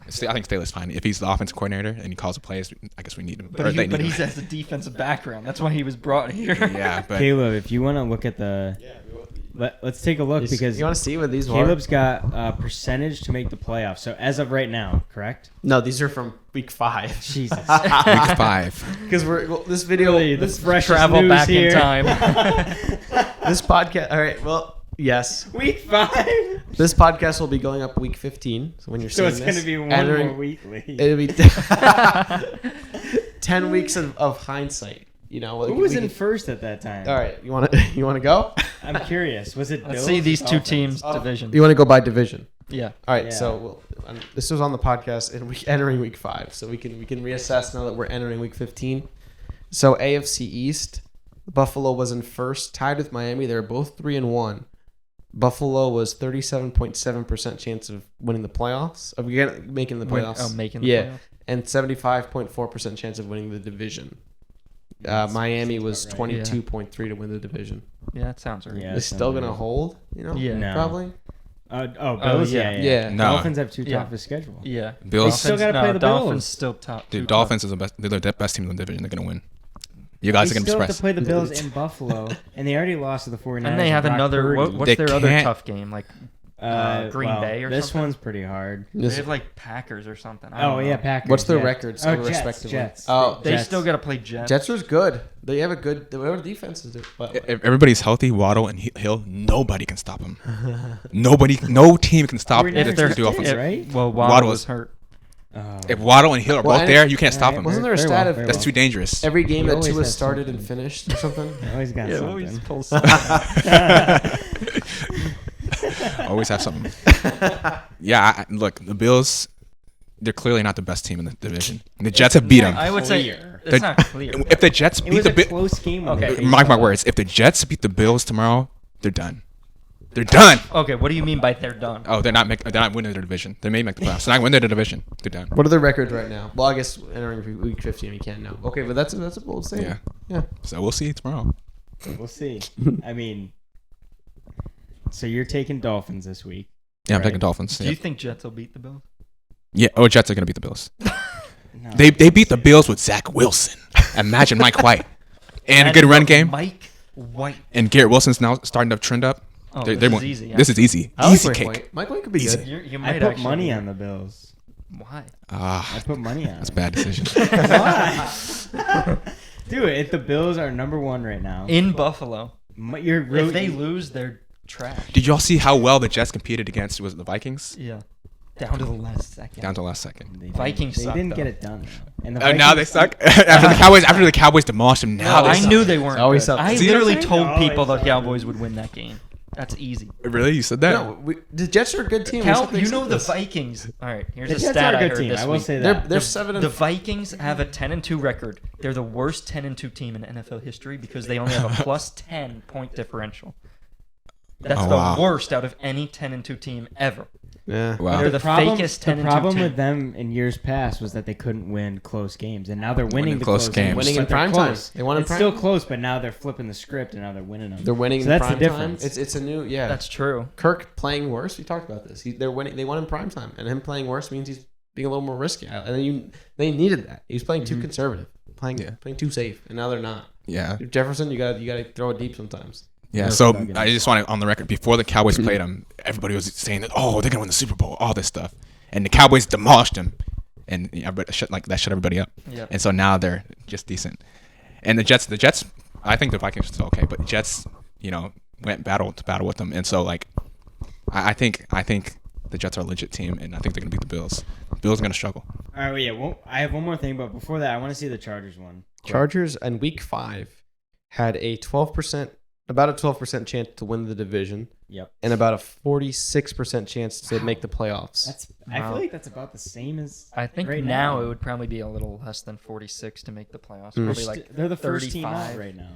I think Staley's fine. If he's the offensive coordinator and he calls the plays, I guess we need him. Or But, they he, need but him. he has a defensive background. That's why he was brought here. Yeah, but Caleb, if you want to look at the, let's take a look because you want to see what these are? Caleb's got a percentage to make the playoffs. So as of right now, correct? No, these are from week 5. Jesus. week 5. Because this video, Really, the this freshest Travel news back here. in time. this podcast. All right, well, yes, Week 5. this podcast will be going up week 15. So when you're So seeing it's this, going to be one entering- more weekly. It'll be 10 weeks of hindsight. You know, Who was in first at that time? All right, you want to go? I'm curious. Was it Let's Bills see or these two Dolphins? teams' divisions. You want to go by division? Yeah. All right, Yeah. so this was on the podcast, and we're entering week 5, so we can reassess now that we're entering week 15. So AFC East, Buffalo was in first, tied with Miami. They were both 3-1. Buffalo was 37.7% chance of winning the playoffs, of making the playoffs. Making the Yeah. playoffs. And 75.4% chance of winning the division. Miami was about right. 22.3 to win the division. Yeah, that sounds right. Yeah. They're still sounds gonna right. hold, you know? Yeah. No. Probably. Bills? yeah. Yeah. No. Dolphins have too Yeah. tough a schedule. Yeah. Bills- They still gotta play the Dolphins Bills. still top. Dude, two Dolphins is they're the best team in the division. They're gonna win. You guys They are gonna be still have to surprised. play the Bills in Buffalo, and they already lost to the 49ers. And they have Brock another. Purdy. What's They their other can't- tough game? Like Green Bay or this something? one's pretty hard. they This- have like Packers or something. I Oh don't yeah, know. Packers. What's their yeah. records, Oh, respectively? Jets. Oh, They Jets. still got to play Jets. Jets are good. They have a defense. But If everybody's healthy, Waddle and Hill, nobody can stop them. No team can stop We're this never If they're two offense. right? Well, Waddle Waddle was- was hurt. If Waddle and Hill are Well, both and there, you can't stop him. Wasn't there a Very stat well, of very That's well. too dangerous. every game He that always Tua has started something. and finished or something? I always got something. pulls. Always have something. Yeah, look, the Bills, they're clearly not the best team in the division. The Jets have beat them. I would say Clear. it's not clear. If the Jets It beat was the a Bills, close game. When Okay. they faced mark my off. words, if the Jets beat the Bills tomorrow, they're done. They're done. Okay, what do you mean by they're done? Oh, they're not winning their division. They may make the playoffs. They're not winning their division. They're done. What are the records right now? Well, I guess entering week 15, we can't know. Okay, but that's a bold statement. Yeah. So we'll see tomorrow. We'll see. I mean, so you're taking Dolphins this week. Yeah, I'm Right. taking Dolphins. Do Yeah. you think Jets will beat the Bills? Yeah. Oh, Jets are gonna beat the Bills. No, They beat the Bills with Zach Wilson. Imagine Mike White and a good Imagine run game. Mike White. And Garrett Wilson's now starting to trend up. Oh, They're this is more- easy. This is easy. I like Easy Mike cake. White. Mike White could be Easy. good. You I might put actually money be- on the Bills. Why? Ah, I put money on that's a it. bad decision. Why? Dude, if the Bills are number one right now, In Buffalo. you're really. If they lose, they're trash. Did y'all see how well the Jets competed against the Vikings? Yeah. Down to the last second. Down to the last second. They didn't- Vikings They suck, didn't though. get it done. Though. And the Now they Vikings- suck. After the Cowboys demolished them. Now No, they I suck. knew they weren't. always good. suck. I See what I'm literally saying? told Always people the suck. Cowboys would win that game. That's easy. Really, you said that? No, the Jets are a good team. We said they You know said the this. Vikings. All right, here's The a Jets stat are a I good heard team. this I will week. say They're that. they're 7 and The Vikings have a 10-2 record. They're the worst 10-2 team in NFL history because they only have a plus 10 point differential. That's Oh, the wow. worst out of any 10-2 team ever. yeah. Wow. They're the problem, fakest the 10-2 problem team. with them in years past was that they couldn't win close games, and now they're winning the close close games. games. Winning in but they're prime time. close. They won in It's prime still time. close, but now they're flipping the script and now they're winning them. They're winning So in that's prime the time. difference. It's a new That's true. Kirk playing worse. We talked about this. They're winning. They won in prime time, and him playing worse means he's being a little more risky. And then they needed that. He was playing too conservative, playing too safe, and now they're not. Yeah. Jefferson, you got to throw it deep sometimes. Yeah, No, so it's not I just want to, on the record, before the Cowboys played them, everybody was saying that, oh, they're going to win the Super Bowl, all this stuff. And the Cowboys demolished them. And that shut everybody up. Yep. And so now they're just decent. And the Jets, I think the Vikings are still okay, but the Jets, went battle with them. And so, I think the Jets are a legit team, and I think they're going to beat the Bills. The Bills are going to struggle. All right, well, yeah. Well, I have one more thing, but before that, I want to see the Chargers one. Chargers in week 5 had about a 12% chance to win the division, Yep. and about a 46% chance to make the playoffs. I Wow. feel like that's about the same as. I think right now it would probably be a little less than 46 to make the playoffs. Mm. Probably like They're the first team out 35. right now.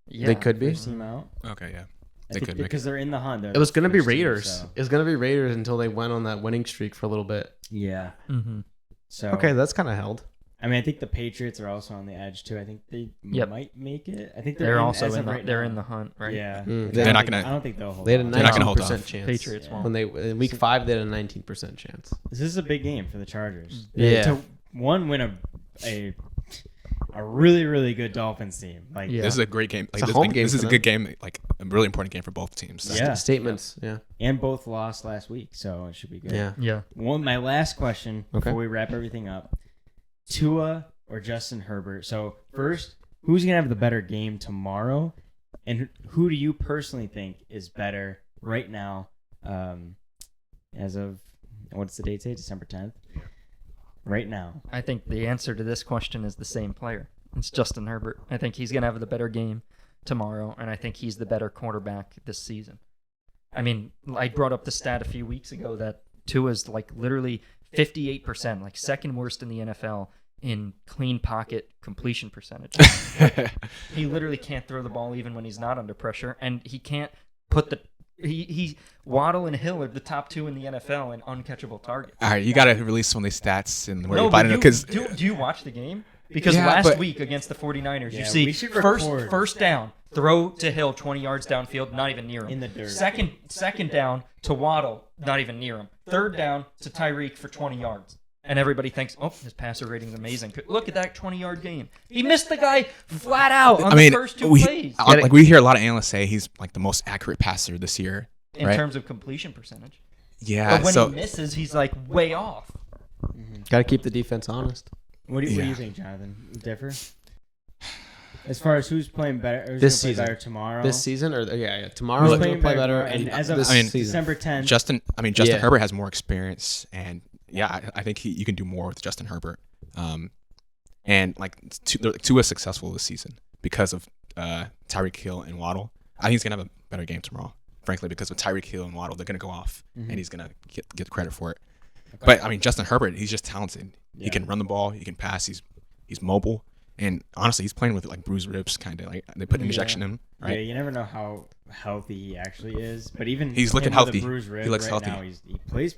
yeah. They could be. First team out. Okay, yeah. I They think could make because they're in the hunt. They're It was the going to be first team, Raiders. so- It was going to be Raiders until they went on that winning streak for a little bit. Yeah. Mm-hmm. So Okay, that's kind of held. I mean, I think the Patriots are also on the edge too. I think they Yep. might make it. I think They're in, also as in of the right they're now. in the hunt, right? Yeah. Mm. I They're don't not think- gonna- I don't think they'll hold. They had a on. They're not gonna hold 19% off. chance. Patriots Yeah. won't. When they in week 5 they had a 19% chance. This is a big game for the Chargers. Yeah. To win a really really good Dolphins team. Like Yeah. This is a great game. It's a home game This is for a good game, a really important game for both teams. Yeah. Statements. Yeah. and both lost last week, so it should be good. Yeah. Yeah. My last question Okay. before we wrap everything up: Tua or Justin Herbert? So first, who's gonna have the better game tomorrow, and who do you personally think is better right now? As of what's the date? Say December 10th. Right now, I think the answer to this question is the same player. It's Justin Herbert. I think he's going to have the better game tomorrow, and I think he's the better quarterback this season. I mean, I brought up the stat a few weeks ago that Tua's like literally 58%, like second worst in the NFL in clean pocket completion percentage. He literally can't throw the ball even when he's not under pressure, and he can't put the he Waddle and Hill are the top 2 in the NFL in uncatchable targets. All right, you got to release some of these stats and where No, you but find it. Because do you watch the game? Because Yeah, last but- week against the 49ers, Yeah, you see we should first record. down, throw to Hill 20 yards downfield, not even near him. In the dirt. Second down to Waddle, not even near him. Third down to Tyreek for 20 yards. And everybody thinks, oh, his passer rating's amazing. Look at that 20-yard game. He missed the guy flat out on the first 2 plays. we hear a lot of analysts say he's like the most accurate passer this year. In right? terms of completion percentage. Yeah, But when so he misses, he's like way off. Got to keep the defense honest. what do you Yeah. think, Jonathan? Differ? As far as who's playing better, who's This gonna play season. better tomorrow? This season or tomorrow Who's they're playing going to play better tomorrow? And as of this I mean, season. December 10th, Justin Yeah. Herbert has more experience, and yeah, I think you can do more with Justin Herbert. And like Tua is successful this season because of Tyreek Hill and Waddle. I think he's gonna have a better game tomorrow, frankly, because with Tyreek Hill and Waddle, they're gonna go off, and he's gonna get credit for it. Okay. But I mean, Justin Herbert, he's just talented. Yeah. He can run the ball, he can pass, he's mobile, and honestly, he's playing with like bruised ribs, kind of like they put an injection in him. Right? Yeah, you never know how healthy he actually is, but even he's looking healthy. He looks right healthy. Now, he plays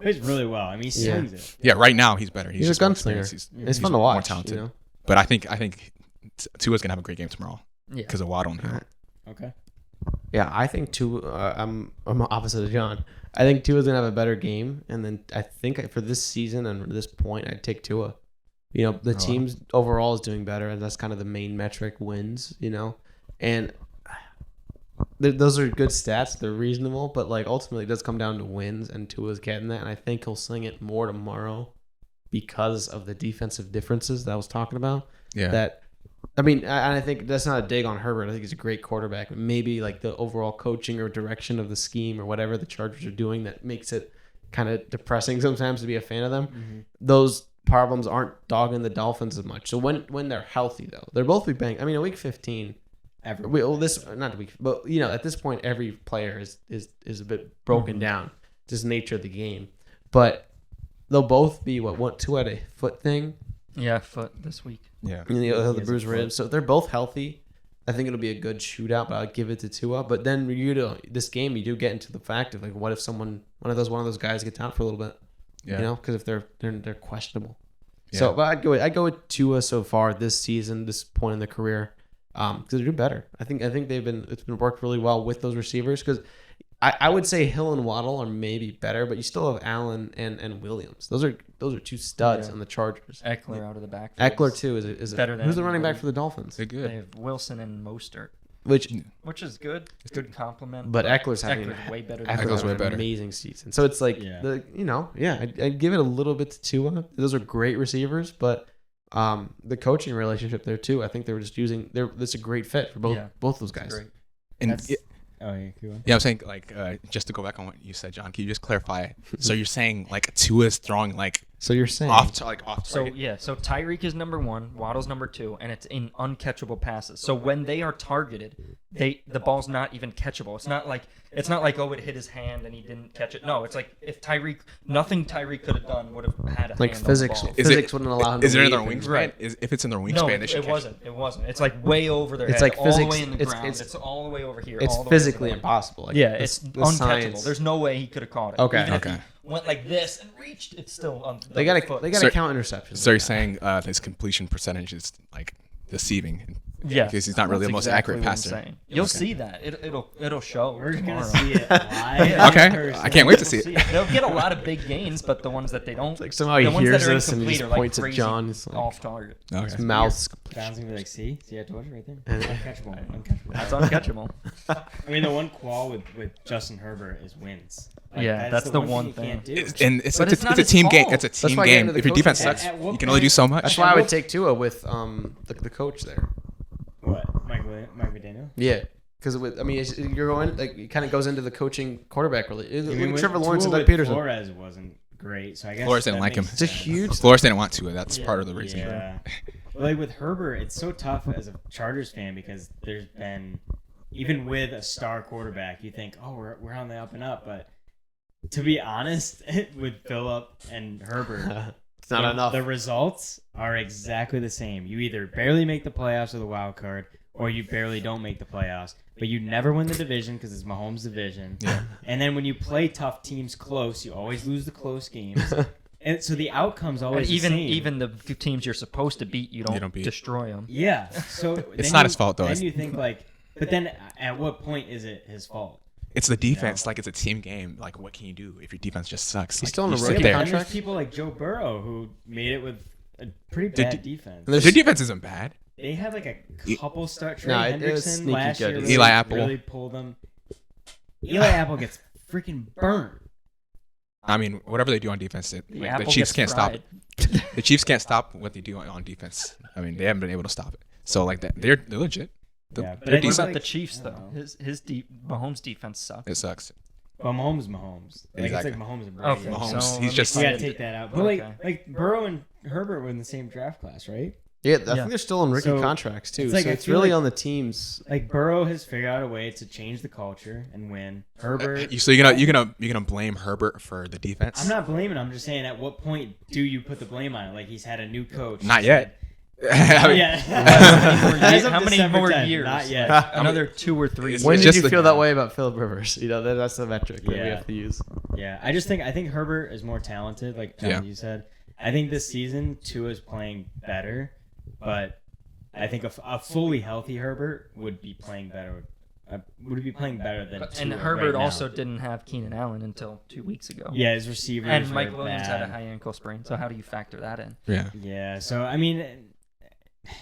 really well. I mean, he swings it. Yeah, right now he's better. He's a gunslinger. He's fun to watch. More talented. You know? But I think Tua's gonna have a great game tomorrow. Yeah. Because of Waddle and Hill. Okay. Yeah, I think Tua. I'm opposite of John. I think Tua's gonna have a better game, and then I think for this season and this point, I'd take Tua. You know, the team's overall is doing better, and that's kind of the main metric: wins. You know, and those are good stats. They're reasonable, but like ultimately, it does come down to wins, and Tua's getting that, and I think he'll sling it more tomorrow because of the defensive differences that I was talking about. Yeah. That. I mean, I think that's not a dig on Herbert. I think he's a great quarterback. Maybe like the overall coaching or direction of the scheme or whatever the Chargers are doing that makes it kind of depressing sometimes to be a fan of them. Mm-hmm. Those problems aren't dogging the Dolphins as much. So when they're healthy, though, they're both be banged. I mean, a week 15. Not a week, but you know, at this point, every player is a bit broken down. Just nature of the game. But they'll both be Tua had a foot thing. Yeah, foot this week. Yeah. And the bruised ribs. So they're both healthy. I think it'll be a good shootout, but I'll give it to Tua. But then this game, you do get into the fact of like, what if one of those guys gets out for a little bit? Yeah. You know, because if they're questionable. Yeah. So, but I'd go with Tua so far this season, this point in the career, because they're doing better. I think it's been worked really well with those receivers because. I would say Hill and Waddle are maybe better, but you still have Allen and Williams. Those are two studs on the Chargers. Eckler out of the back. Eckler too is better than who's the running back for the Dolphins? They're good. They have Wilson and Mostert, which is good. It's good compliment. But Eckler's way better. Eckler's way better. Amazing season. So it's like I'd give it a little bit to Tua. Those are great receivers, but the coaching relationship there too. I think they were just using. That's a great fit for both those guys. Great. And yeah, I'm saying like just to go back on what you said, John. Can you just clarify? So you're saying like Tua is throwing like so you're saying off. So Tyreek is number 1, Waddle's number 2, and it's in uncatchable passes. So when they are targeted, the ball's not even catchable. It's not like it hit his hand and he didn't catch it. No, it's like if nothing Tyreek could have done would have had a like hand physics. On the ball. Physics wouldn't allow him. Is to it in their wingspan? Right. If it's in their wingspan, they should. It wasn't. It's like way over their head. It's like all physics. The way in the ground. It's all the way over here. It's physically impossible. Like, it's uncatchable. Science. There's no way he could have caught it. Okay. Even if he went like this and reached, it's still they got to count interceptions. So you're saying his completion percentage is like deceiving. Yeah, because he's not really the most accurate passer. You'll see that. It'll show. We're gonna see it live. Okay, I can't wait to see it. They'll get a lot of big gains, but the ones that they don't, like somehow he hears this and he just points at John. It's like, off target. Okay. His mouth's bouncing to like, see, I told you right there. Uncatchable. That's uncatchable. I mean, the one qual with Justin Herbert is wins. Like, that's the one thing. And it's a team game. It's a team game. If your defense sucks, you can only do so much. That's why I would take Tua with the coach there. What, Mike McDaniel? Yeah, because you're going like it kind of goes into the coaching quarterback really. Trevor Lawrence and Doug Doug Peterson. Flores wasn't great, so I guess Flores didn't like him. It's a huge. Flores didn't want to. That's part of the reason. Yeah. Like with Herbert, it's so tough as a Chargers fan because there's been even with a star quarterback, you think, oh, we're on the up and up, but to be honest, with Phillip and Herbert. It's not enough. The results are exactly the same. You either barely make the playoffs or the wild card, or you barely don't make the playoffs. But you never win the division because it's Mahomes' division. Yeah. And then when you play tough teams close, you always lose the close games. And so the outcome's always the same. Even the teams you're supposed to beat, you don't destroy them. Yeah. So it's not his fault though. Then you think like, but then at what point is it his fault? It's the defense. Like, it's a team game. Like, what can you do if your defense just sucks? He's still in the rookie contract. There's people like Joe Burrow who made it with a pretty bad defense. Their defense isn't bad. They had like a couple start. Trey Hendrickson last year really, Eli Apple really pulled them. Eli Apple gets freaking burnt. I mean, whatever they do on defense, the Chiefs can't stop it. The Chiefs can't stop what they do on defense. I mean, they haven't been able to stop it. So, like, they're legit. They're decent. What about the Chiefs, though? Mahomes' defense sucks. It sucks. Well, Mahomes. Like Exactly. it's like Mahomes and Brady. Okay, Mahomes, so he's just- You gotta find take it. that out. But Okay. like Burrow and Herbert were in the same draft class, right? Yeah, I think they're still on rookie So, contracts too. it's like, so I it's feel really like- on the teams. Like Burrow has figured out a way to change the culture and win. Herbert. So you're gonna blame Herbert for the defense? I'm not blaming. I'm just saying, at what point do you put the blame on it? Like he's had a new coach. Not yet. Yeah. How many more years? Not yet. Another 2 or 3. It's When did just you the- feel that way about Philip Rivers? That's the metric that we Yeah. have to use. Yeah, I think Herbert is more talented, like John, Yeah. you said. I think this season Tua is playing better, but I think a fully healthy Herbert would be playing better. Would be playing better than And Tua Herbert right now. also didn't have Keenan Allen until 2 weeks ago. Yeah, his receivers And Mike were Williams bad. had a high ankle sprain. So how do you factor that in? Yeah. Yeah, so I mean,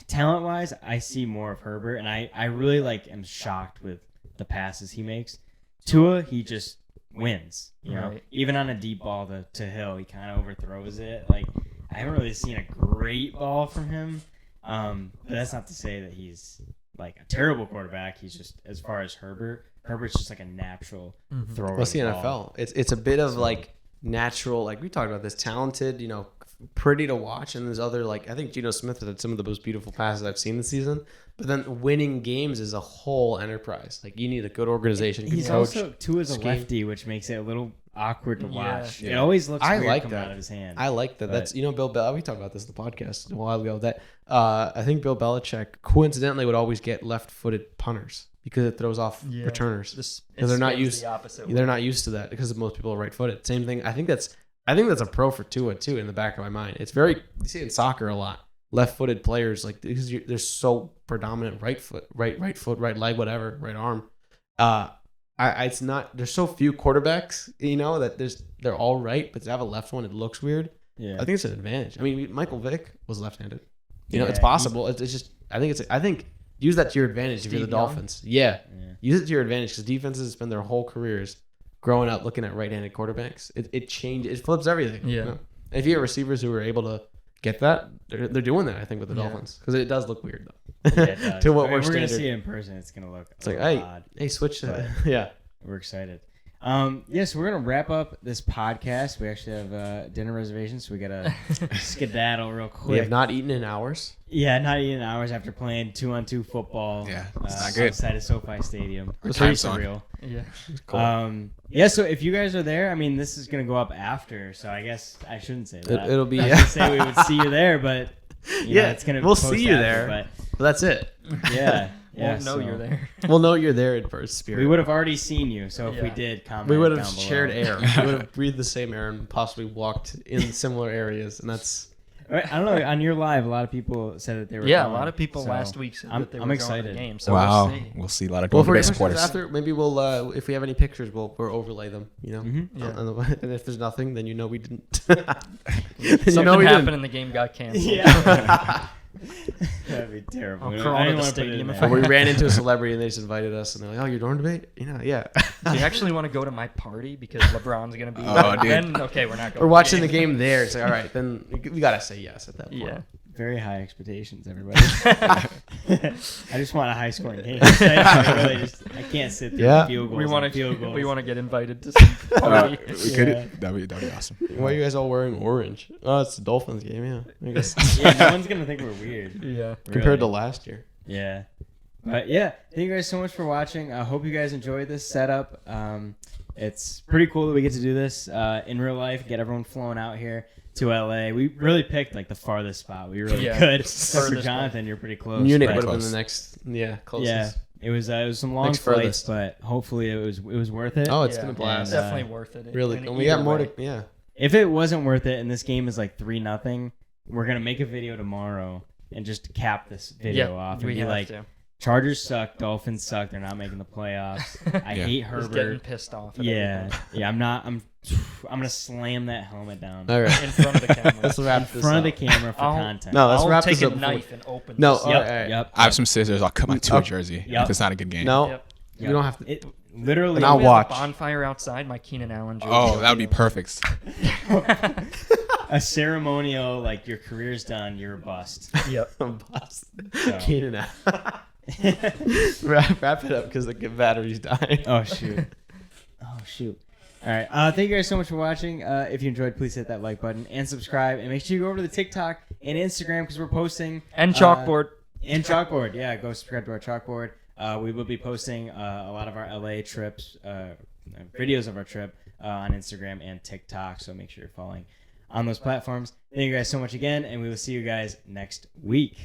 talent wise, I see more of Herbert, and I really am shocked with the passes he makes. Tua, he just wins. You know, Right. even on a deep ball to Hill, he kind of overthrows it. Like I haven't really seen a great ball from him. But that's not to say that he's like a terrible quarterback. He's just, as far as Herbert's just like a natural thrower. Well, it's the of the ball. NFL. It's a bit of like natural, like we talked about this, talented, pretty to watch, and there's other I think Geno Smith had some of the most beautiful passes I've seen this season. But then winning games is a whole enterprise. Like you need a good organization, good He's coach. also Tua's a scheme. lefty, which makes it a little awkward to Yeah. watch. Yeah. It always looks I weird like coming that. out of his hand. I like that. But- That's Bill Bel. We talked about this in the podcast a while ago. That I think Bill Belichick coincidentally would always get left-footed punters because it throws off returners. Because they're not used. They're not used to that because most people are right-footed. Same thing. I think that's a pro for Tua too. In the back of my mind, it's very you see it in soccer a lot. Left-footed players because they're so predominant right foot, right leg, whatever, right arm. It's not. There's so few quarterbacks, that they're all right, but to have a left one, it looks weird. Yeah. I think it's an advantage. I mean, Michael Vick was left-handed. Yeah, It's possible. It's just. I think use that to your advantage if you're the Steve Young? Dolphins. Yeah. Yeah. Use it to your advantage because defenses spend their whole careers growing up looking at right-handed quarterbacks. It changes. It flips everything. Yeah. And if you have receivers who are able to get that, they're doing that. I think with the Yeah. Dolphins because it does look weird though. Yeah, it does. To what I mean, we're we're gonna standard. see it in person. It's gonna look. It's like, a little odd. hey, switch to But- yeah. We're excited. Yes, we're gonna wrap up this podcast. We actually have dinner reservations, so we gotta skedaddle real quick. We have not eaten in hours. Yeah, not even hours after playing 2-on-2 football. Yeah, it's not good. Outside of SoFi Stadium. Our It's time pretty zone. surreal. Yeah. Cool. Yeah. So if you guys are there, I mean, this is gonna go up after, so I guess I shouldn't say that. It'll be I was gonna say we would see you there, but Yeah, it's gonna. we'll post see you after, there. But that's it. But yeah, yeah. Won't know so you're there. We'll know you're there in first spirit. We would have already seen you, so if we Yeah. did comment, We would have down below. shared air. We would have breathed the same air and possibly walked in similar areas, and that's. I don't know. On your live, a lot of people said that they were. Yeah, a going, lot of people so last week said I'm- that they I'm were excited. going to the game. So Wow. we'll see. We'll see a lot of Well, Golden for Bay supporters. after, maybe we'll if we have any pictures, we'll overlay them. Mhm. Yeah. And if there's nothing, then we didn't. Something happened and the game got canceled. Yeah. That'd be terrible. I'll I crawl didn't to the wanna put it in stadium if there. Or we ran into a celebrity and they just invited us, and they're like, "Oh, you're dorm debate? Yeah." Do you actually want to go to my party because LeBron's going to be Oh, there? dude. Then, okay, we're not going. We're watching the game there. It's like, all right, then we gotta say yes at that point. Yeah. Very high expectations, everybody. I just want a high scoring game. I can't sit there. Yeah. With field goals We want and field goals. to get invited to some party. We Yeah. could. That'd be awesome. Why are you guys all wearing orange? Oh, it's the Dolphins game. Yeah, I guess Yeah, no one's gonna think we're weird. Yeah. compared to Really. last year. Yeah. But yeah, thank you guys so much for watching. I hope you guys enjoyed this setup. It's pretty cool that we get to do this in real life, get everyone flown out here to LA. We really picked like the farthest spot. We really Yeah. could. Except for Furthest Jonathan, you're pretty close. Munich but- would have been Close. the next, closest. Yeah, it was some long Next flights, furthest. but hopefully it was worth it. Oh, it's Yeah. been a blast. And, Definitely worth it. Really, in and we got either more way. to. Yeah, If it wasn't worth it, and this game is like 3-0, we're gonna make a video tomorrow and just cap this video off and we be have like, to. Chargers suck, Dolphins suck, they're not making the playoffs. I Yeah. hate He's getting Herbert. pissed off. At Yeah, I'm gonna slam that helmet down all right. everything. In front of the camera. Let's in wrap this front of the up. camera for I'll- content. No, let's I'll wrap take this a up before- knife and open. No, this. all Yep, right, all right. yep. I have some scissors. I'll cut my Tua jersey Yep. if it's not a good game. No, Yep. we don't have to. It literally. And I'll We have a watch. bonfire outside. My Keenan Allen jersey. Oh, that would be perfect. a ceremonial like your career's done, you're a bust. Yep. Boss. So. Keenan Allen. wrap it up because the battery's dying. Oh shoot. Oh shoot. All right. Thank you guys so much for watching. If you enjoyed, please hit that like button and subscribe. And make sure you go over to the TikTok and Instagram because we're posting. And chalkboard. And chalkboard. Yeah, go subscribe to our chalkboard. We will be posting a lot of our LA trips, videos of our trip on Instagram and TikTok. So make sure you're following on those platforms. Thank you guys so much again. And we will see you guys next week.